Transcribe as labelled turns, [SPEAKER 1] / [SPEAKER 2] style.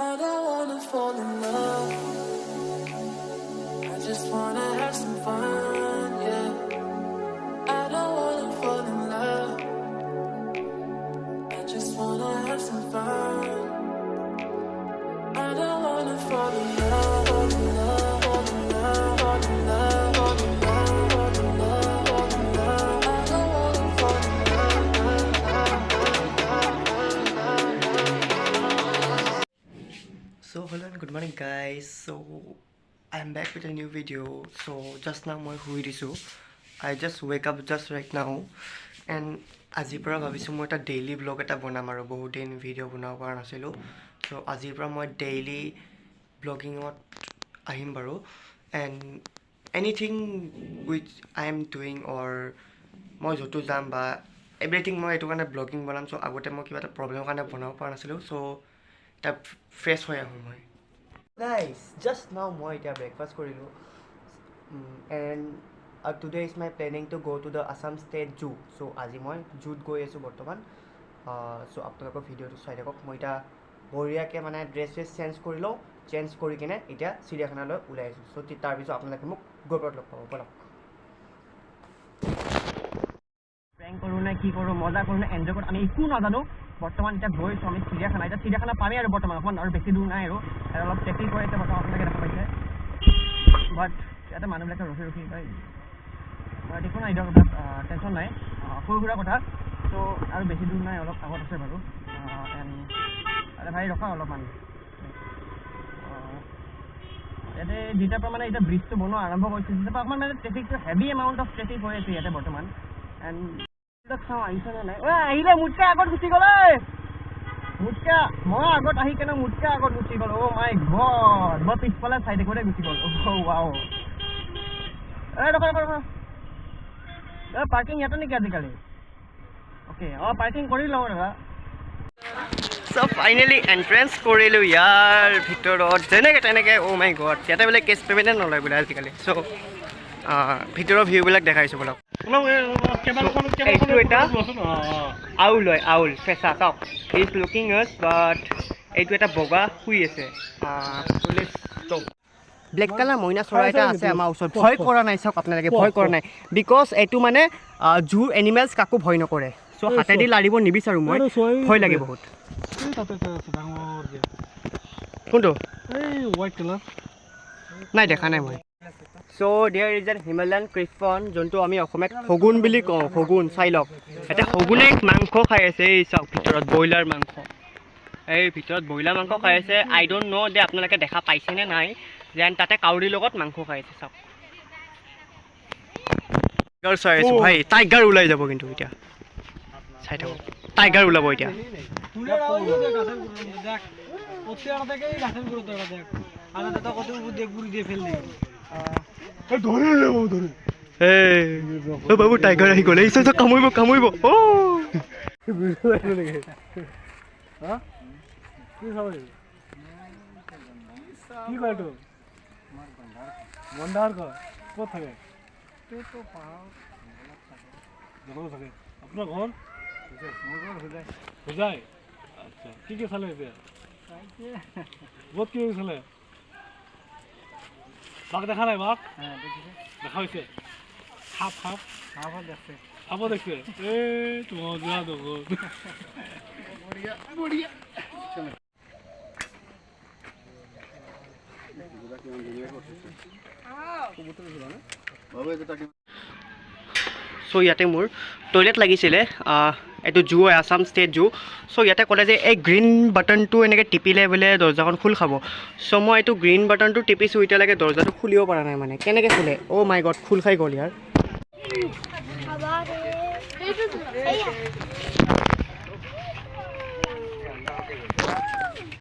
[SPEAKER 1] I don't wanna fall in love. I just wanna have some fun, yeah. I don't wanna fall in love. I just wanna have some fun. I don't wanna fall in love, fall in love, fall in love, fall in love, fall in love, fall in love, fall in love. I don't wanna fall in love.
[SPEAKER 2] So hello and good morning guys. So I'm back with a new video. So just now মই শুই দিছো. I just wake up just right now and আজিৰ পৰা ভাবিছো মই এটা daily blog এটা বনাম আৰু বহুত দিন ভিডিও বনাব পৰা নাছিলো. So আজিৰ পৰা মই ডেইলি ব্লগিঙত আহিম বাৰু and anything which I am doing or মই যতো যাম বা everything মই এটো কাৰণে ব্লগিং বনাম. So আগতে মই কিবা এটা প্ৰবলেমৰ কাৰণে বনাব পৰা নাছিলো. So এটা ফ্ৰেছ হৈ আহো মই. Guys, just now মই এটা ব্ৰেকফাষ্ট কৰিলো and today is my planning to go to the Assam State Zoo. So আজি মই জুত গৈ আছো বৰ্তমান. So আপোনালোকৰ ভিডিওটো চাই থাকক. মই এটা বঢ়িয়াকে মানে ড্ৰেছ চেঞ্জ কৰি লওঁ, চেঞ্জ কৰি কিনে এতিয়া চিৰিয়াখানালৈ ওলাই আহিছো. So তাৰ পিছত আপোনালোকে মোক গৈ লগ পাব বলক. প্ৰেংক কৰো নে কি কৰো, মজা কৰো নে এনজয় কৰো আমি একো নাজানো. বৰ্তমান এতিয়া গৈছো আমি চিৰিয়াখানা. এতিয়া চিৰিয়াখানা পামেই আৰু বৰ্তমান অকণমান আৰু বেছি দূৰ নাই আৰু অলপ ট্ৰেফিক হৈ আছে বৰ্তমান আপোনালোকে দেখা পাইছে. বাট ইয়াতে মানুহবিলাকে ৰখি পায় একো নাই, এতিয়া কথা টেনশ্যন নাই, সৰু সুৰা কথা. চ' আৰু বেছি দূৰ নাই, অলপ আগত আছে বাৰু. এণ্ড ভাই ৰখা অলপমান ইয়াতে যেতিয়াৰ পৰা মানে এতিয়া ব্ৰিজটো বনোৱা আৰম্ভ কৰিছে তেতিয়াৰ পৰা অকণমান মানে ট্ৰেফিকটো হেভি এমাউণ্ট অফ ট্ৰেফিক হৈ আছে ইয়াতে বৰ্তমান. এণ্ড চাওঁ আহিছে নে নাই. আহিলে মোতকৈ আগত গুচি গ'ল. মোতকৈ মই আগত আহি কেনে মোতকৈ আগত গুচি গ'ল. অ' মাই গড, মই পিছফালে চাই থাকোঁতে গুচি গ'ল. অ' ৱাও, ৰখা পাৰ্কিং ইয়াতে নেকি আজিকালি? অ'কে, অঁ পাৰ্কিং কৰি লওঁ দাদা. চ' ফাইনেলি এণ্ট্ৰেঞ্চ কৰিলোঁ ইয়াৰ ভিতৰত যেনেকৈ তেনেকৈ. অ' মাই গড, ইয়াতে বোলে কেছ পে'মেণ্টে নলয় বোলে আজিকালি. চ' ভিতৰৰ ভিউবিলাক দেখাইছোঁ বোলক. এইটো এটা আউল হয়, আউল ফেঁচা চাওক. হি ইজ লুকিং আছ বাট এইটো এটা বগা শুই আছে. ব্লেক কালাৰ মইনা চৰাই এটা আছে আমাৰ ওচৰত. ভয় কৰা নাই চাওক আপোনালোকে, ভয় কৰা নাই বিকজ এইটো মানে জুৰ এনিমেলছ কাকো ভয় নকৰে. চ' হাতেদি লাৰিব নিবিচাৰোঁ মই, ভয় লাগে বহুত. কোনটো নাই দেখা নাই মই. চ' দেয়াৰ ইজ এন হিমালয়ান ক্ৰিফন যোনটো আমি অসমীয়াত শগুন বুলি কওঁ. শগুন চাই লওক, এতিয়া শগুনে মাংস খাই আছে. এই চাওক ভিতৰত ব্ৰইলাৰ মাংস, এই ভিতৰত ব্ৰইলাৰ মাংস খাই আছে. আই ডোণ্ট ন' যে আপোনালোকে দেখা পাইছেনে নাই, যেন তাতে কাউৰীৰ লগত মাংস খাই আছে চাওক. টাইগাৰ চাই আছোঁ ভাই, টাইগাৰ ওলাই যাব কিন্তু এতিয়া চাই থাকক. টাইগাৰ ওলাব এতিয়া. বাবু টাইগাৰ আহি গ'লে কামুৰিব কামুৰিব. কি কয় এইটো বন্ধাৰ কয়? ক'ত থাকে? থাকে আপোনাৰ ঘৰ? বুজাই আচ্ছা, কি কি চালে এতিয়া? বহুত কি চালে? বাঘ দেখা নাই? বাঘ দেখা হৈছে? সাপ দেখছে, সাপো দেখছে. এই তোমাৰ যোৱা দগত বঢ়িয়া. চ' ইয়াতে মোৰ টয়লেট লাগিছিলে. এইটো জু হয়, আছাম ষ্টেট জু. চ' ইয়াতে ক'লে যে এই গ্ৰীণ বাটনটো এনেকৈ টিপিলে বোলে দৰ্জাখন খোল খাব. চ' মই এইটো গ্ৰীণ বাটনটো টিপিছোঁ, এতিয়ালৈকে দৰ্জাটো খুলিব পৰা নাই. মানে কেনেকৈ খোলে? অ' মাই গড, খোল খাই গ'ল ইয়াৰ.